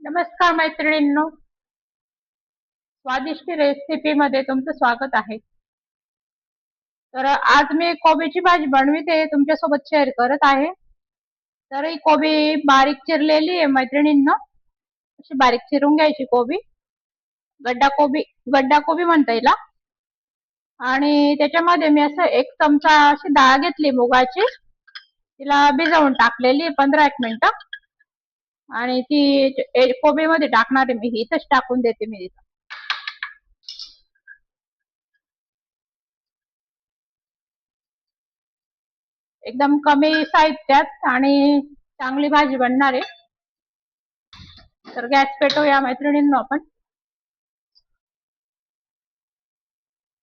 नमस्कार मैत्रिणींनो, स्वादिष्ट रेसिपी मध्ये तुमचं स्वागत आहे. तर आज मी कोबीची भाजी बनविते, तुमच्यासोबत शेअर करत आहे. तर ही कोबी बारीक चिरलेली आहे मैत्रिणींनो. अशी बारीक चिरून घ्यायची कोबी. गड्डा कोबी म्हणता येईल. आणि त्याच्यामध्ये मी असं 1 चमचा अशी डाळ घेतली मुगाची. तिला भिजवून टाकलेली 15-1 मिनिटं. आणि ती कोबीमध्ये टाकणार आहे मी, इथंच टाकून देते मी. एकदम कमी साहित्यात आणि चांगली भाजी बनणार आहे. तर गॅस पेटवूया मैत्रिणींनो आपण.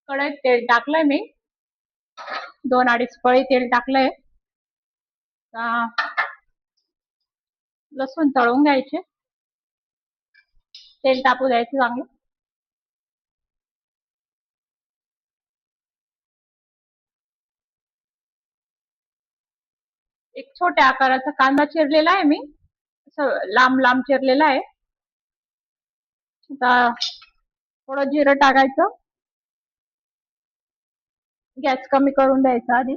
कढईत तेल टाकलंय मी. 2-2.5 पळी तेल टाकलंय. लसूण तळून घ्यायचे. तेल टाकू द्यायचं चांगलं. एक छोट्या आकाराचा कांदा चिरलेला आहे मी, असं लांब लांब चिरलेला आहे. आता थोडं जिरं टाकायचं. गॅस कमी करून द्यायचा आधी.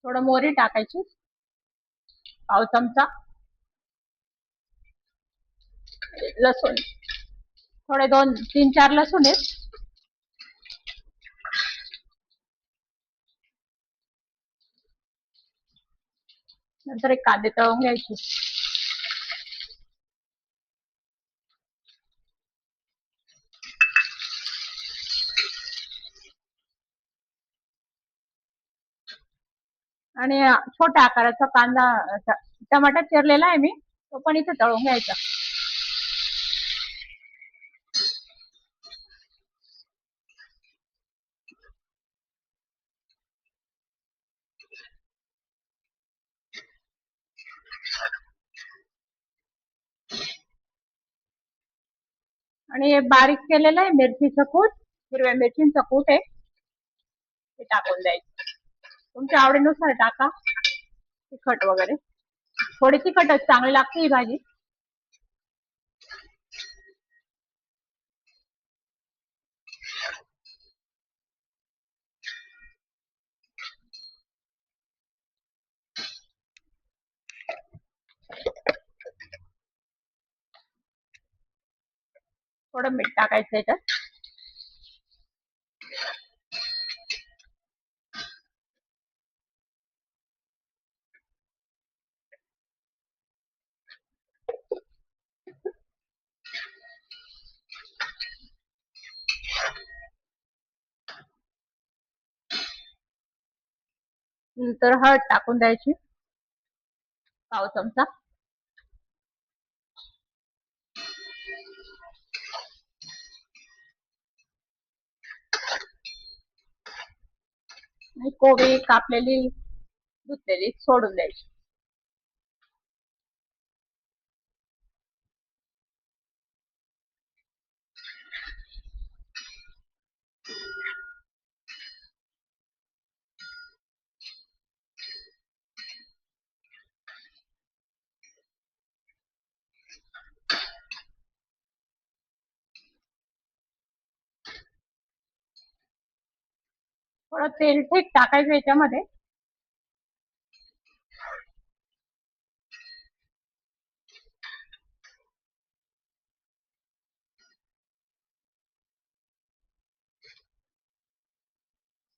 थोडं मोहरी टाकायची, पाव चमचा. लसूण थोडे 2-3-4 लसूण आहेत. नंतर एक कांदे तळून घ्यायचे. आणि छोट्या आकाराचा कांदा टमाटर चिरलेला आहे मी, तो पण इथे तळून घ्यायचा. आणि बारीक केलेलं आहे मिरचीचं कूट, हिरव्या मिरचींचं कूट आहे, ते टाकून द्यायचं. तुमच्या आवडीनुसार टाका तिखट वगैरे. थोडी तिखटच चांगली लागते ही भाजी. थोडं मीठ टाकायचं याच्यात. नंतर हळद टाकून द्यायची, पाव चमचा. आणि कोबी कापलेली धुतलेली सोडून द्यायची. थोडं तेल ठीक टाकायचं याच्यामध्ये.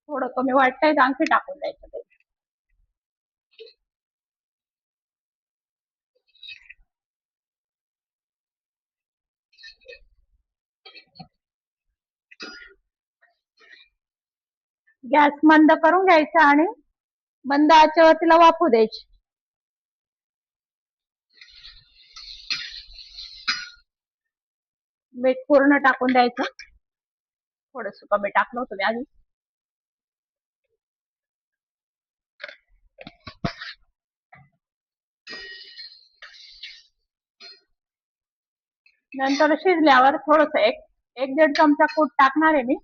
थोडं कमी वाटतंय तर आणखी टाकून द्यायचं ते. गॅस मंद करून घ्यायचा आणि मंद आचेवर तिला वाफू द्यायची. मीठ पूर्ण टाकून द्यायचं. थोडंसं कमी टाकलं होतं मी आधी. नंतर शिजल्यावर थोडस एक दीड चमचा कूट टाकणार आहे मी.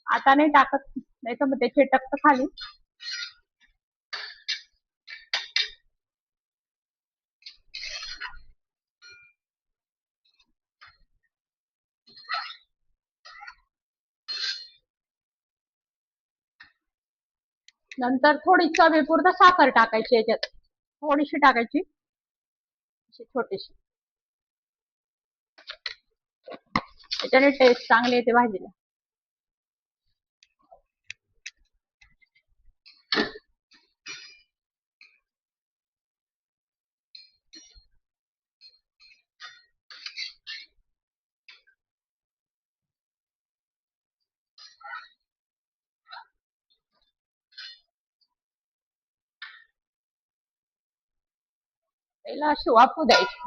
आता नाही टाकत, नाही तर मग ते चिटकत खाली. नंतर थोडी चवीपुरतं साखर टाकायची याच्यात, थोडीशी टाकायची, छोटीशी. त्याच्याने टेस्ट चांगली येते भाजीला. त्याला अशी वाफू द्यायची.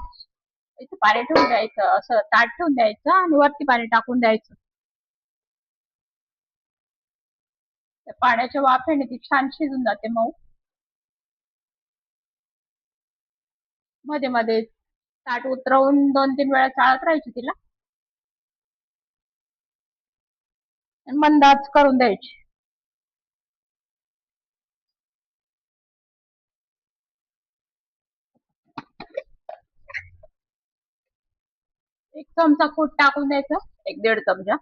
इथे पाणी ठेवून द्यायचं, असं ताट ठेवून द्यायचं आणि वरती पाणी टाकून द्यायचं. त्या पाण्याच्या वाफेने ती छान शिजून जाते मऊ. मध्ये मध्ये ताट उतरवून 2-3 वेळा चाळत राहायची तिला. मंद आच करून द्यायची. एक चमचा कूट टाकून द्यायचं, 1-1.5 चमचा.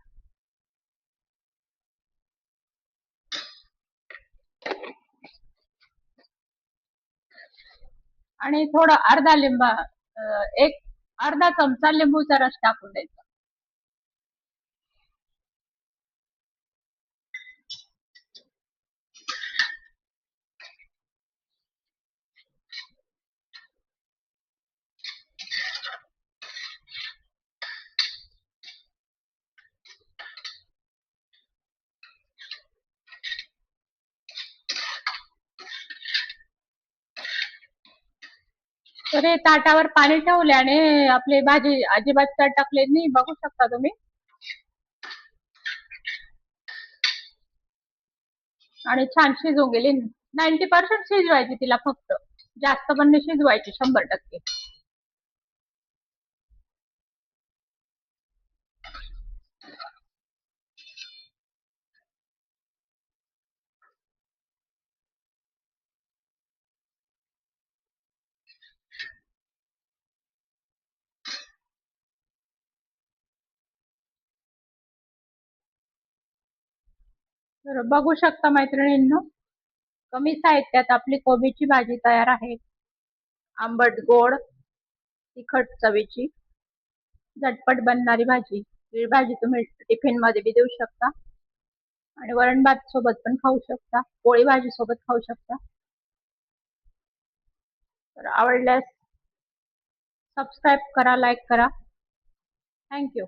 आणि थोडं एक अर्धा चमचा लिंबूचा रस टाकून द्यायचा. तर हे ताटावर पाणी ठेवल्याने आपली भाजी अजिबात चटकले नाही, बघू शकता तुम्ही. आणि छान शिजून गेली. 90% शिजवायची तिला फक्त, जास्त पण नाही शिजवायची 100%. तर बघू शकता मैत्रिणींनो, कमी साहित्यात आपली कोबीची भाजी तयार आहे. आंबट गोड तिखट चवीची झटपट बनणारी भाजी. ही भाजी तुम्ही टिफिन मध्ये बी देऊ शकता आणि वरण भात सोबत पण खाऊ शकता, पोळी भाजी सोबत खाऊ शकता. तर आवडल्यास सबस्क्राईब करा, लाईक करा. थँक्यू.